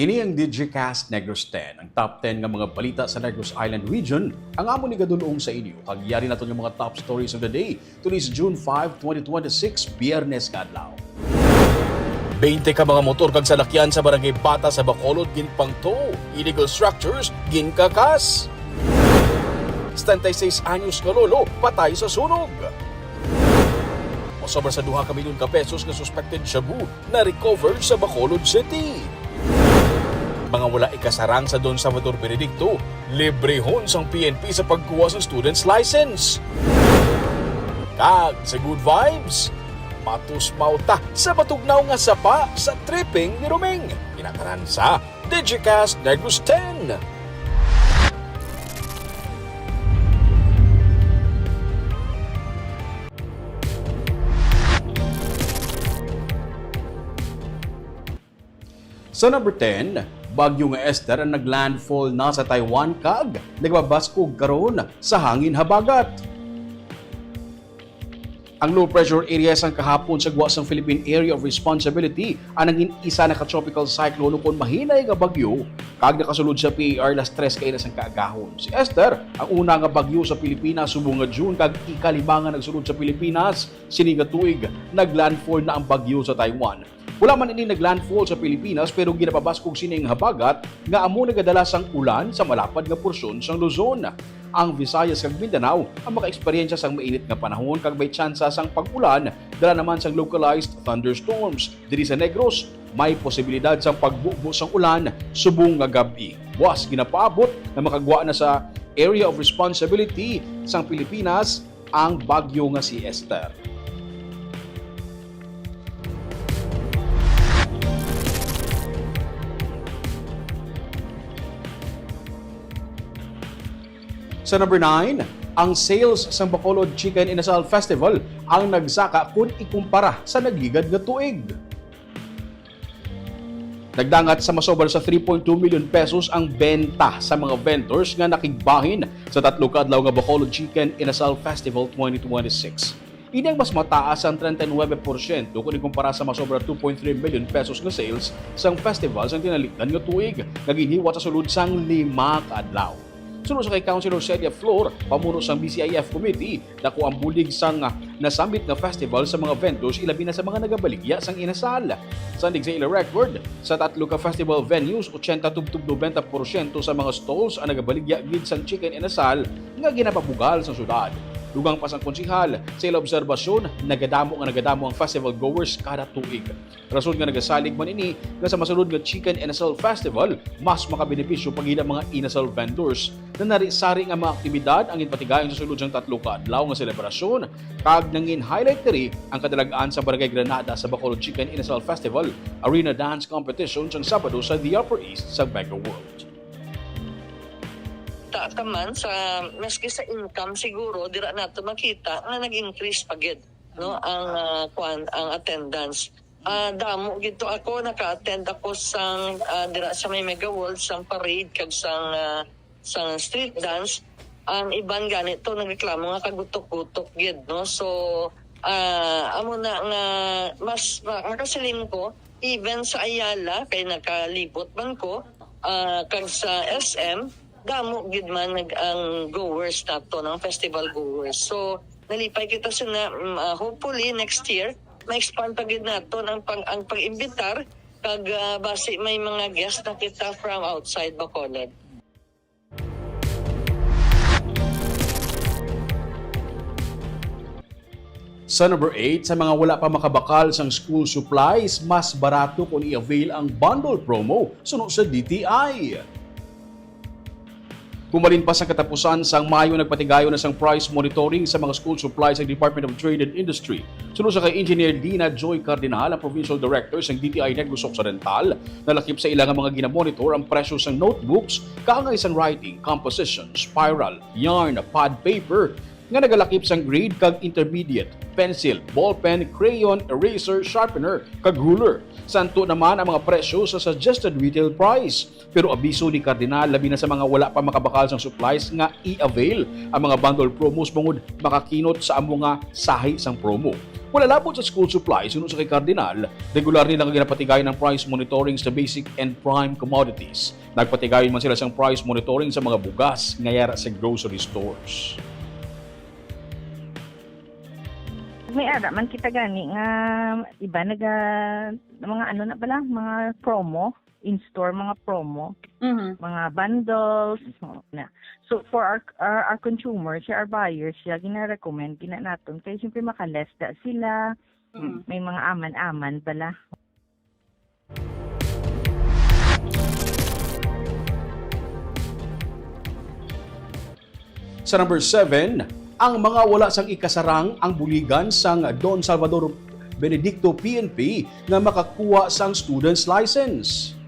Ini ang Digicast Negros X, ang top 10 nga mga balita sa Negros Island region. Ang amo ni gadulong sa inyo. Kagyari natin yung mga top stories of the day. Today's June 5, 2026, Biyernes kadlaw. 20 ka mga motor kag salakyan sa barangay Bata sa Bacolod ginpangto. Illegal structures ginkakas. 76 anyos nga lolo patay sa sunog. Mosobra sa 2 milyon ka pesos na suspected shabu na recovered sa Bacolod City. Mga wala ikasarang sa Don Salvador Benedicto, librehon sang PNP sa pagkuha sa student's license. Kag sa good vibes, matus pauta sa batugnaw nga sapa sa tripping ni Romeng. Inakaran sa Digicast Negros X. Sa number 10, bagyo nga Esther ang naglandfall na sa Taiwan kag nagbabaskog karon sa hangin habagat. Ang low pressure area sang kahapon sa guwa sang Philippine Area of Responsibility ang naging isa na ka-tropical cyclone kon mahinay nga bagyo kag nakasulod sa PAR las 3 kay sang kaagahon. Si Esther ang una nga bagyo sa Pilipinas subong nga June kag ikalima nga nagsulod sa Pilipinas sini nga tuig naglandfall na ang bagyo sa Taiwan. Wala man ini naglandfall sa Pilipinas pero ginapabaskog sining habagat nga amo nagadala sang ulan sa malapad nga porsyon sang Luzon. Ang Visayas kag Mindanao ang maka-eksperyensya sang mainit nga panahon kag may tsansa sang pag-ulan dala naman sang localized thunderstorms. Diri sa Negros may posibilidad sang pagbubo sang ulan subong nga gabi. Was ginapaabot na makagwa na sa Area of Responsibility sang Pilipinas ang bagyo nga si Esther. Sa number 9, ang sales sa Bacolod Chicken Inasal Festival ang nagsaka kung ikumpara sa nagligad nga tuig. Nagdangat sa masobra sa 3.2 million pesos ang benta sa mga vendors nga nakigbahin sa 3 kadlaw nga Bacolod Chicken Inasal Festival 2026. Ini ang mas mataas ang 39% kung ikumpara sa masobra 2.3 million pesos nga sales sang festival sang tinalikdan nga tuig nga ginhiwat sa sulod sang 5 kadlaw. Sunod sa kay Councilor Celia Flor, pamuno sang BCIF Committee, dako ang bulig sang nasambit nga festival sa mga vendors ilabi na sa mga nagabaligya sang inasal. Sandig sa ila record, sa 3 ka festival venues, 80-90% sa mga stalls ang nagabaligya gid sang chicken inasal nga ginapabugal sa syudad. Dugang pa sang konsihal, sa ila obserbasyon, nagadamo ang festival goers kada tuig. Rason nga nagasalig man ini nga sa masunod nga Chicken Inasal Festival, mas makabenepisyo pagid ang mga inasal vendors na narisari nga mga aktibidad ang inpatigayon sa sulod sang 3 kaadlaw nga selebrasyon. Kag nangin highlight diri ang kadalagaan sa Barangay Granada sa Bacolod Chicken Inasal Festival, arena dance competition sang Sabado sa The Upper East sa Mega World. Taman sa maski sa income siguro dira nato makita nga nag-increase pagid no ang attendance. Damo gito ako naka-attend ako sang dira sa may Mega World sang parade kag sang street dance. Ang iban ganito nagreklamo nga kagutok-gutok gid no. So amo na nga mas makasilim ko even sa Ayala kay nakalibot man ko kag sa SM damo gid man ang goers nato ng festival goers. So nalipay kita na hopefully next year ma-expand pa gid nato ang pag-imbitar kag base may mga guest na kita from outside Bacolod. Sa number 8, sa mga wala pa makabakal sang school supplies, mas barato kung i-avail ang bundle promo sunod sa DTI. Kumalin pa sa katapusan sang Mayo nagpatigayo na sang price monitoring sa mga school supplies ng Department of Trade and Industry. Sunod sa kay Engineer Dina Joy Cardinal, ang Provincial Director sang DTI Negros Occidental, nalakip sa ilang mga ginamonitor ang presyo sang notebooks, kaangay sang writing, composition, spiral, yarn, pad paper, nga nagalakip sang grade kag intermediate, pencil, ballpen, crayon, eraser, sharpener, kag ruler. Santo naman ang mga presyo sa suggested retail price. Pero abiso ni Cardinal labi na sa mga wala pa makabakal sang supplies nga i-avail ang mga bundle promos bangod makakinot sa amo nga sahi sang promo. Wala labot sa school supplies, sunod sa kay Cardinal, regular nilang ginapatigayon ng price monitoring sa basic and prime commodities. Nagpatigayon man sila sa price monitoring sa mga bugas ngayara sa grocery stores. May ara man kita gani nga iba mga ano na bala, mga promo in-store, mga promo, mga bundles na. So for our consumers, our buyers, siya gina-recommend naton kay siyempre maka-less da sila. May mga aman-aman bala. Sa number 7, ang mga wala sang ikasarang ang buligan sang Don Salvador Benedicto PNP nga makakuha sang student's license.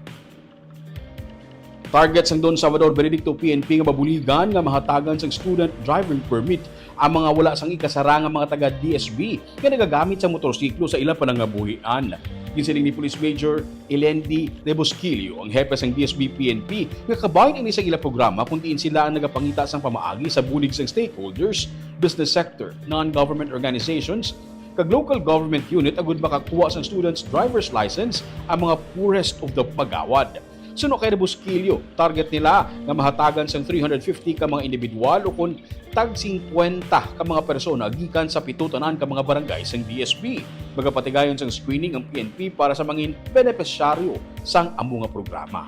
Target sang Don Salvador Benedicto PNP nga mabuligan nga mahatagan sang student driving permit ang mga wala sang ikasarang nga mga taga DSB nga nagagamit sa motorsiklo sa ilang panangabuhian. Gisiling ni Police Major Elendi Rebosquillo, ang hepe sang DSB PNP, nga kabayan ini sa ilang programa kung diin sila ang nagapangita sang pamaagi sa bulig sang stakeholders, business sector, non-government organizations, kag local government unit agud makakuha sang students driver's license ang mga poorest of the pagawad. Suno kay Rebosquillo, target nila nga mahatagan sang 350 ka mga individual o kung tag 50 ka mga persona gikan sa pitutanan ka mga barangay sang DSB. Magapatigayon sang screening ang PNP para sa mga benepisyaryo sang amo nga programa.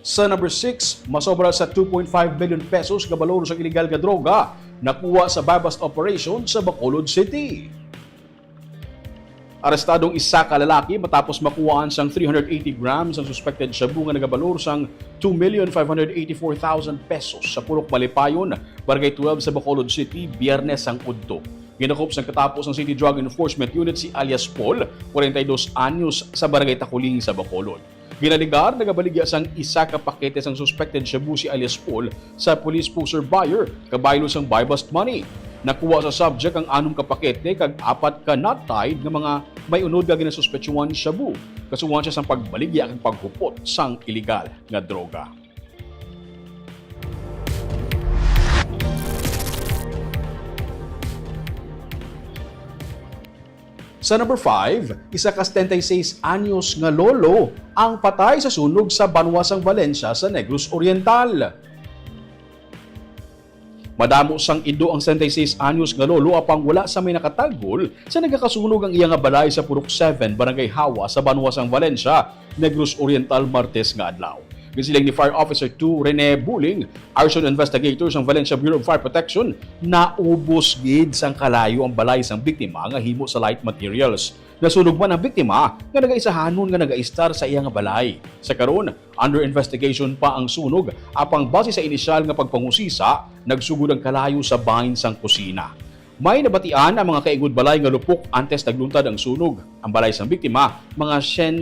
Sa number 6, masobra sa 2.5 billion pesos nga balor sa illegal nga droga nakuha sa buy-bust operation sa Bacolod City. Arestadong isa ka lalaki matapos makuhaan sang 380 grams ang suspected shabu nga nagabalor sang 2,584,000 pesos sa Purok Malipayon, Barangay 12 sa Bacolod City, Biyernes ang udto. Ginakop sang katapos ng City Drug Enforcement Unit si alias Paul, 42 anyos, sa Barangay Takuling sa Bacolod. Ginaligar, nagabaligya sang isa ka pakete sang suspected shabu si alias Paul sa police poster buyer, kabaylo sang buy-bust money. Nakuha sa subject ang 6 ka pakete kag 4 ka not tied nga mga may unod nga ginasuspetsuhan shabu. Kasuhan siya sang pagbaligya kag paghupot sang illegal nga droga. Sa number 5, isa ka 76 anyos nga lolo ang patay sa sunog sa Banwasang Valencia sa Negros Oriental. Madamo sang ido ang 76 anyos nga lolo apang wala sa may nakatagol sa nagakasunog ang iya nga balay sa Purok 7, Barangay Hawa sa Banwasang Valencia, Negros Oriental, Martes nga adlaw. Gisiling ni Fire Officer 2 Rene Buling, arson investigators ng Valencia Bureau of Fire Protection, naubos gid sang kalayo ang balay sang biktima nga himo sa light materials. Nasunog man ang biktima nga nagaisahanon nga nagaistar sa iya nga balay. Sa karon, under investigation pa ang sunog apang base sa inisyal nga pagpangusisa, nagsugod ang kalayo sa bahin sang kusina. May nabatian ang mga kaigud balay nga lupok antes nagluntad ang sunog. Ang balay sang biktima, mga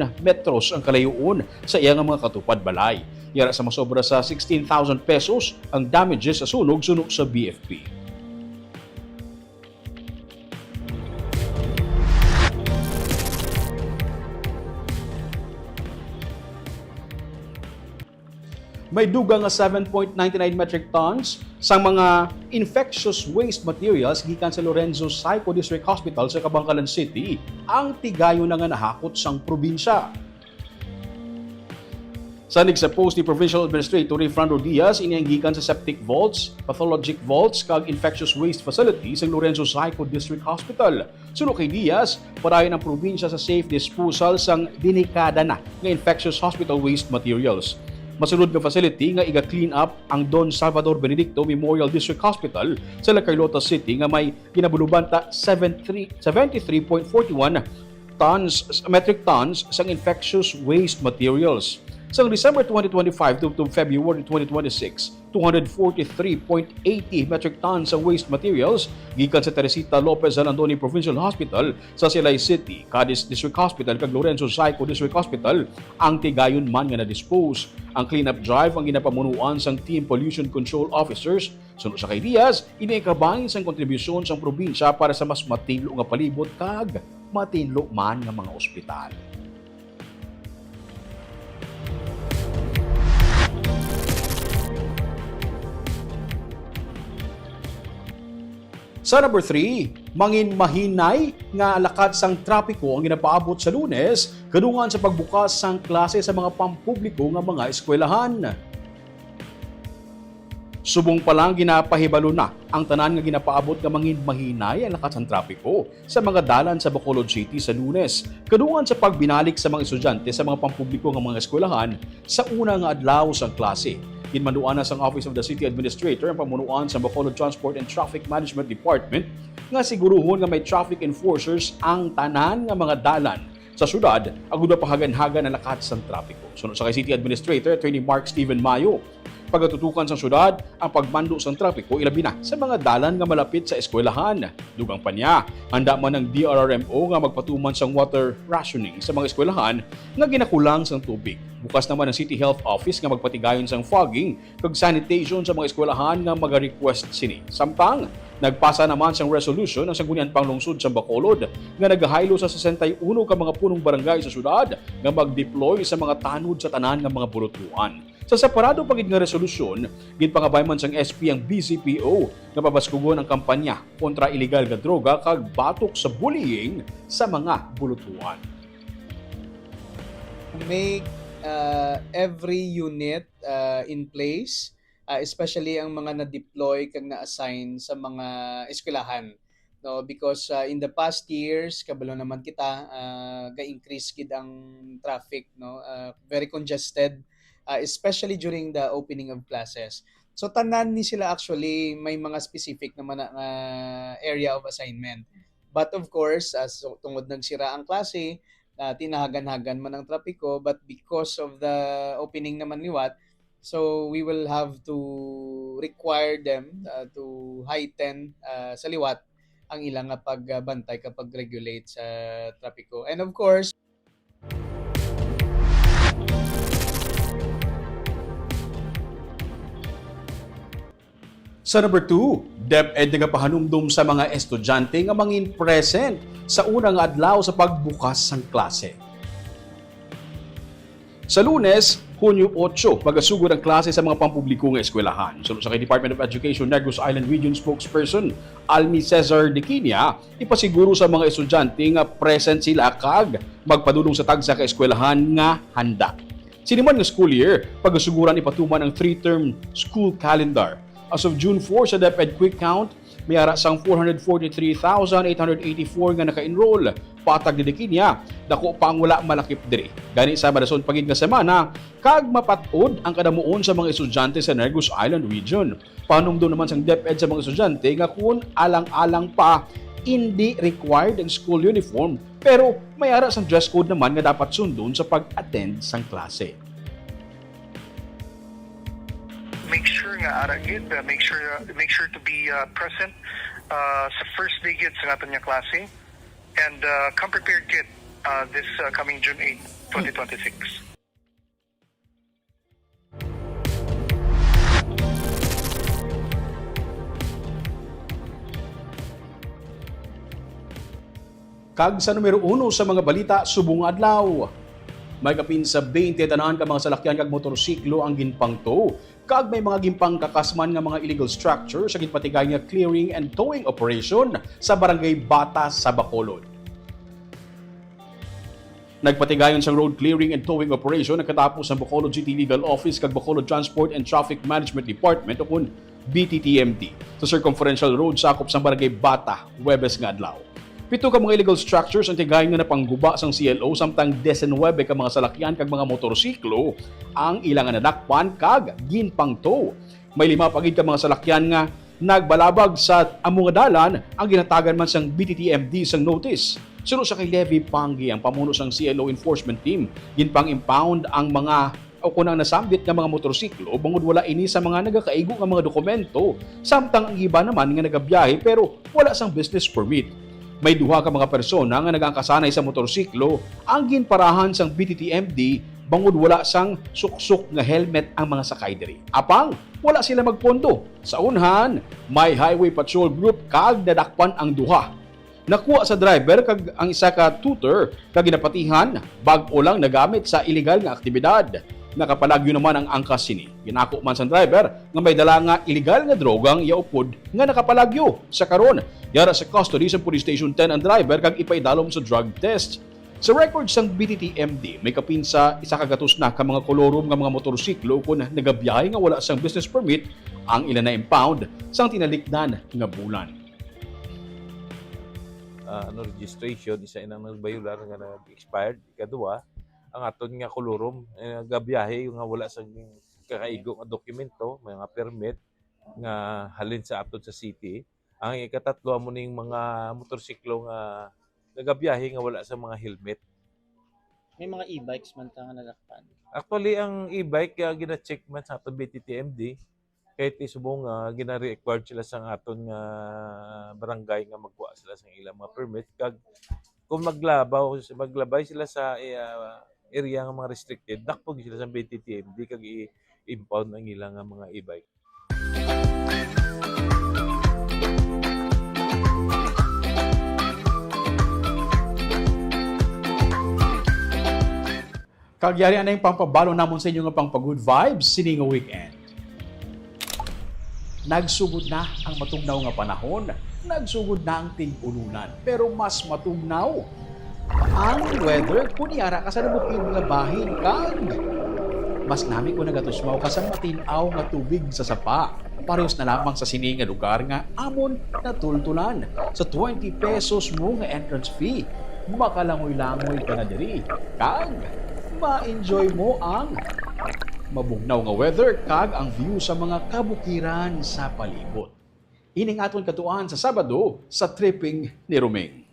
100 metros ang kalayoon sa iya nga mga katupad balay. Yara sa masobra sa 16,000 pesos ang damages sa sunog sa BFP. May dugang nga 7.99 metric tons sang mga infectious waste materials gikan sa Lorenzo Psycho District Hospital sa Cabangcalan City ang tigayon na nga nahakot sang probinsya. Sanig sa post ni Provincial Administrator Fernando Diaz, iniyang gikan sa septic vaults, pathologic vaults kag infectious waste facilities sa Lorenzo Psycho District Hospital. Sunod kay Diaz, padayon ang probinsya sa safe disposal sang dinikada na nga infectious hospital waste materials. Masunod nga facility nga iga-clean up ang Don Salvador Benedicto Memorial District Hospital sa La Carlota City nga may ginabuluban ta 73.41 metric tons sang infectious waste materials. Sa December 2025 to February 2026, 243.80 metric tons ang waste materials gikan sa Teresita Lopez Alandoni Provincial Hospital sa Silay City, Cadiz District Hospital kag Lorenzo Psycho District Hospital ang tigayon man nga na-dispose. Ang cleanup drive ang ginapamunuan sang Team Pollution Control Officers. Sunod sa kay Diaz, inikabahin sang kontribusyon sang probinsya para sa mas matinlo nga palibot kag matinlo man nga mga ospital. Sa number 3, mangin mahinay nga lakad sang trapiko ang ginapaabot sa Lunes kadungan sa pagbukas sang klase sa mga pampubliko nga mga eskwelahan. Subong pa lang ginapahibalo na ang tanan nga ginapaabot nga mangin mahinay ang lakas ng trapiko sa mga dalan sa Bacolod City sa Lunes kadungan sa pagbinalik sa mga estudyante sa mga pampubliko nga mga eskwelahan sa una nga adlaw sang klase. Ginmanuan na sang Office of the City Administrator ang pamunuan sa Bacolod Transport and Traffic Management Department nga siguruhon nga may traffic enforcers ang tanan nga mga dalan sa syudad agud pahagan-hagan ang lakat sang trapiko. Sunod sa kay City Administrator Attorney Mark Steven Mayo, pagatutukan sa syudad ang pagmando sa trapiko ilabi na sa mga dalan nga malapit sa eskwelahan. Dugang pa niya, handa man ng DRRMO nga magpatuman sang water rationing sa mga eskwelahan nga ginakulang sang tubig. Bukas naman ang City Health Office nga magpatigayon sang fogging kag sanitation sa mga eskwelahan nga maga-request sini. Samtang nagpasa naman sang resolution ang Sangguniang Panglungsod sa Bacolod nga nagahaylo sa 61 ka mga punong barangay sa syudad nga mag-deploy sa mga tanod sa tanan nga mga bulutuan. Sa separado pagid nga resolusyon, ginpangabay man sang SP ang BCPO nga pabaskugon ang kampanya kontra illegal nga droga kag batok sa bullying sa mga bulutuan. Make every unit in place, especially ang mga na-deploy kag na-assign sa mga eskwelahan, no, because in the past years kabalo naman kita ga-increase gid ang traffic, no, very congested, especially during the opening of classes. So tanan ni sila actually may mga specific naman na area of assignment, but of course tungod nagsira ang klase, tinahagan-hagan man ang trapiko, but because of the opening naman liwat, so we will have to require them to heighten sa liwat ang ilang pagbantay kapag regulate sa trapiko. And of course, Sa number 2, DepEd nga pahanumdum sa mga estudyante nga mangin present sa unang adlaw sa pagbukas sang klase. Sa Lunes, Hunyo 8, magasugod ang klase sa mga pampubliko nga eskwelahan. Sunod sa kay Department of Education Negros Island Region spokesperson Almi Cesar Diquinia, ipasiguro sa mga estudyante nga present sila kag magpadulong sa tagsa ka eskwelahan nga handa. Siniman nga school year, pagasuguran ipatuman ang 3-term school calendar. As of June 4 sa DepEd Quick Count, may ara sang 443,884 nga naka-enroll. Patag ni Diquinia, dako pa ang wala malakip diri. Gani sa madason pagid nga semana, kag mapatod ang kadamuon sa mga estudyante sa Negros Island Region. Panumdum naman sang DepEd sa mga estudyante nga kung alang-alang pa hindi required ang school uniform, pero may ara sang dress code naman nga dapat sundon sa pag-attend sang klase. Make sure nga aragid, make sure to be present sa first day gid sa aton nga klase, and come prepared gid this coming June 8, 2026. Kag sa numero 1 sa mga balita subong adlaw. May kapin sa 20 tanan ka mga salakyan kag motorsiklo ang ginpangtow. Kag may mga gimpang kakasman nga mga illegal structure sa ginpatigay nga clearing and towing operation sa barangay Bata sa Bacolod. Nagpatigayon sa road clearing and towing operation nakatapos ang Bacolod City Legal Office kag Bacolod Transport and Traffic Management Department o kun BTTMD sa circumferential road sakop sa barangay Bata, Huwebes nga adlaw. 7 ka mga illegal structures ang tigayon nga napangguba sang CLO samtang 19 ka mga salakyan kag mga motorsiklo ang ilang nadakpan kag ginpangtow. May 5 pagid ka mga salakyan nga nagbalabag sa among dalan ang ginatagan man sang BTTMD sang notice. Sunod sa kay Levi Pangi ang pamuno sang CLO enforcement team, ginpang-impound ang mga o kunang nasambit nga mga motorsiklo bangod wala ini sa mga nagakaigo nga mga dokumento samtang ang iba naman nga nagabiyahe pero wala sang business permit. May 2 ka mga persona nga nagangkasanay sa motorsiklo ang ginparahan sang BTTMD bangod wala sang suksok nga helmet ang mga sakay diri. Apang wala sila magpondo. Sa unhan, may highway patrol group kag nadakpan ang 2. Nakuha sa driver kag ang isa ka tutor kag ginapatihan bag-o lang nagamit sa illegal nga aktibidad. Nakapalagyo naman ang angkas sini. Ginako man sa driver nga may dala nga illegal nga drogang iaupod nga nakapalagyo sa karon. Yara sa custody sa Police Station 10 ang driver kag ipaidalom sa drug test. Sa records ng BTTMD, may kapinsa isa kagatos na ka mga kolorom nga mga motorsiklo kung nagabiyahe nga wala sang business permit ang ilan na impound sang tinalikdan nga bulan. Registration, isa inang nagbayular nga nag-expired. Ikaduha, ang aton nga kolorom, gabiyahe yung nga wala sa kakaigo nga dokumento, may mga permit nga halin sa aton sa city. Ang ikatatlo mo ning mga motorsiklo nga nagabiyahe nga wala sa mga helmet. May mga e-bikes man ta nga nalakpan. Actually, ang e-bike gina-check man sa aton BTTMD kahit isubong gina-required sila sa aton nga barangay nga magkuha sila sa ilang mga permit kag kung maglabay sila sa area nga mga restricted, dakpog sila sa BTTMD kag i-impound ang ilang mga e-bike. Kagyari na yung pampabalo namon sa inyo nga pang good vibes sining nga weekend. Nagsugod na ang matugnaw nga panahon, nagsugod na ang ting-ulunan, pero mas matugnaw ang weather kunyara ka sa nabukid nga bahin kag mas nami ko nagatusmaw ka sa matinaw nga tubig sa sapa. Parehas na lamang sa sini nga lugar nga amon natultulan sa 20 pesos mo nga entrance fee. Makalangoy-langoy ka na diri kag ma-enjoy mo ang mabugnaw nga weather kag ang view sa mga kabukiran sa palibot. Ining aton katuan sa Sabado sa tripping ni Romeng.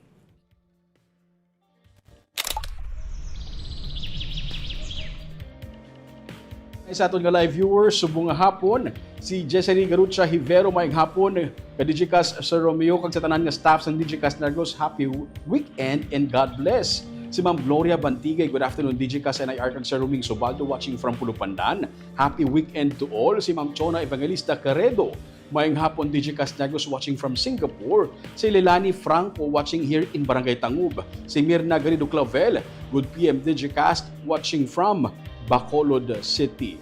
Sa aton nga live viewers, subong nga hapon, si Jessery Garucha Hivero maayong hapon, ka Digicast Sir Romeo kag sa tanan nga staff sa Digicast Negros, happy weekend and God bless. Si Ma'am Gloria Bantigay, good afternoon Digicast and IR kag Sir Roming Subaldo watching from Pulupandan. Happy weekend to all. Si Ma'am Chona Evangelista Caredo, maayong hapon Digicast Negros watching from Singapore. Si Lelani Franco watching here in Barangay Tangub. Si Mirna Garido Clavel, good PM Digicast watching from Bacolod City.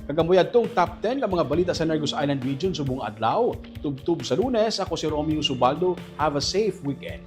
Kagamuyad tong top 10 ng mga balita sa Negros Island Region subong adlaw. Tubtub sa Lunes, ako si Romeo Subaldo. Have a safe weekend.